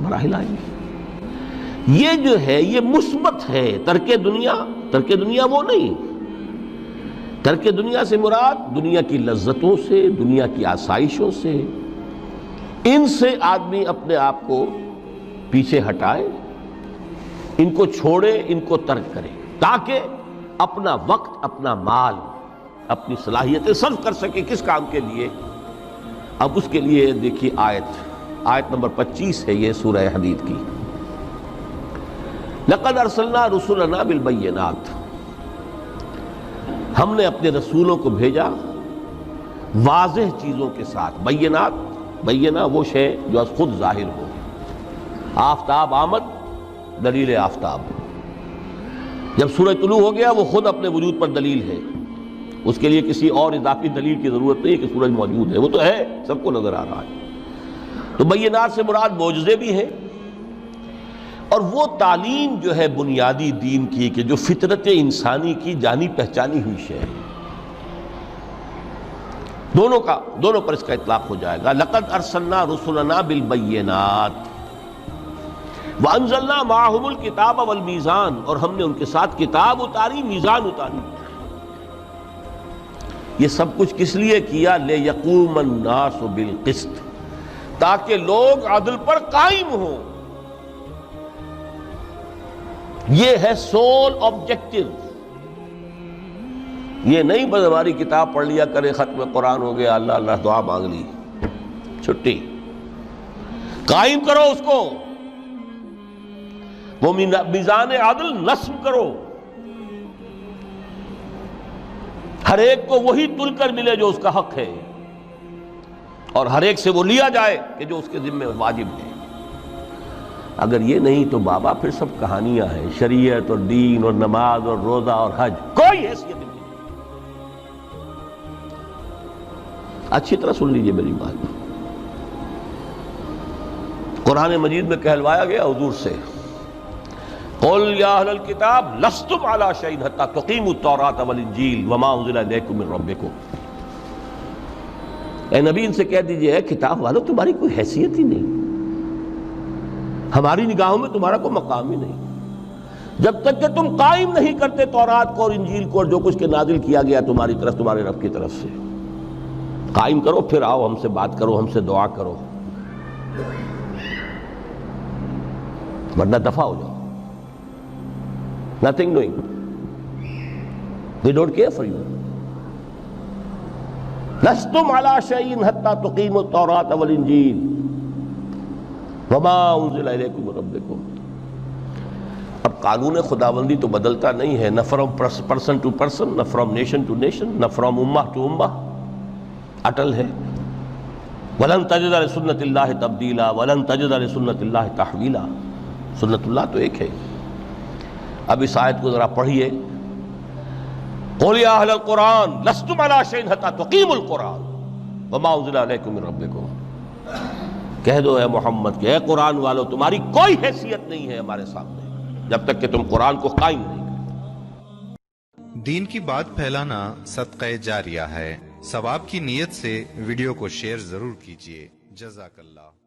مراحل آئیں گے۔ یہ جو ہے یہ مثبت ہے۔ ترک دنیا وہ نہیں۔ ترک دنیا سے مراد دنیا کی لذتوں سے، دنیا کی آسائشوں سے، ان سے آدمی اپنے آپ کو پیچھے ہٹائے، ان کو چھوڑے، ان کو ترک کرے، تاکہ اپنا وقت، اپنا مال، اپنی صلاحیتیں صرف کر سکے کس کام کے لیے؟ اب اس کے لیے دیکھیے آیت نمبر 25 ہے یہ سورہ حدید کی۔ لَقَدْ أَرْسَلْنَا رُسُلَنَا بِالْبَيِّنَاتِ، ہم نے اپنے رسولوں کو بھیجا واضح چیزوں کے ساتھ۔ بینہ وہ شے جو از خود ظاہر ہو۔ آفتاب آمد، دلیل آفتاب۔ جب سورج طلوع ہو گیا وہ خود اپنے وجود پر دلیل ہے، اس کے لیے کسی اور اضافی دلیل کی ضرورت نہیں ہے کہ سورج موجود ہے، وہ تو ہے، سب کو نظر آ رہا ہے۔ تو بینات سے مراد معجزے بھی ہیں، اور وہ تعلیم جو ہے بنیادی دین کی کہ جو فطرت انسانی کی جانی پہچانی ہوئی شے ہے، دونوں پر اس کا اطلاق ہو جائے گا۔ لَقَدْ أَرْسَلْنَا رُسُلَنَا بِالْبَيِّنَاتِ وَأَنزَلْنَا مَعَهُمُ الْكِتَابَ وَالْمِيزَانَ، اور ہم نے ان کے ساتھ کتاب اتاری، میزان اتاری۔ یہ سب کچھ کس لیے کیا؟ لِيَقُومَ النَّاسُ بِالْقِسْطِ، تاکہ لوگ عدل پر قائم ہوں۔ یہ ہے سول آبجیکٹو۔ یہ نہیں بس ہماری کتاب پڑھ لیا کرے، ختم قرآن ہو گیا، اللہ اللہ دعا مانگ لی، چھٹی۔ قائم کرو اس کو، وہ میزان عدل نصب کرو، ہر ایک کو وہی تل کر ملے جو اس کا حق ہے، اور ہر ایک سے وہ لیا جائے کہ جو اس کے ذمہ واجب ہے۔ اگر یہ نہیں تو بابا پھر سب کہانیاں ہیں، شریعت اور دین اور نماز اور روزہ اور حج کوئی حیثیت نہیں۔ اچھی طرح سن لیجئے میری بات، قرآن مجید میں کہلوایا گیا حضور سے، قُلْ يَا أَهْلَ الْكِتَابِ لَسْتُمْ عَلَىٰ شَيْءٍ حَتَّىٰ تُقِيمُوا التَّوْرَاةَ وَالْإِنجِيلَ وَمَا أُنزِلَ إِلَيْكُم مِّن رَّبِّكُمْ۔ اے نبی ان سے کہہ دیجئے، اے کتاب والو تمہاری کوئی حیثیت ہی نہیں، ہماری نگاہوں میں تمہارا کوئی مقام ہی نہیں، جب تک کہ تم قائم نہیں کرتے تورات کو اور انجیل کو اور جو کچھ کے نازل کیا گیا تمہاری طرف، تمہارے رب کی طرف سے۔ قائم کرو، پھر آؤ ہم سے بات کرو، ہم سے دعا کرو، ورنہ دفع ہو جاؤ۔ Nothing doing. We don't care for you. لستم على شيء حتى تقيموا التوراة والإنجيل وما أنزل إليكم من ربكم۔ اب قانون خداوندی تو بدلتا نہیں ہے، نہ فرام پرسن ٹو پرسن، نہ فرام نیشن ٹو نیشن، نہ فرام امہ ٹو امہ، اٹل ہے۔ وَلَن تَجِدَ لِسُنَّتِ اللَّهِ تَبْدِيلًا وَلَن تَجِدَ لِسُنَّتِ اللَّهِ تَحْوِيلًا۔ سنت اللہ تو ایک ہے۔ اب اس آیت کو ذرا پڑھیے، قُلْ يَا أَهْلَ الْقُرْآنِ لَسْتُمْ عَلَىٰ شَيْءٍ حَتَّىٰ تُقِيمُوا الْقُرْآنَ وَمَا أُنزِلَ إِلَيْكُم مِّن رَّبِّكُمْ۔ کہہ دو اے محمد کہ اے قرآن والو تمہاری کوئی حیثیت نہیں ہے ہمارے سامنے جب تک کہ تم قرآن کو قائم نہیں کرتے۔ دین کی بات پھیلانا صدقہ جاریہ ہے، ثواب کی نیت سے ویڈیو کو شیئر ضرور کیجیے۔ جزاک اللہ۔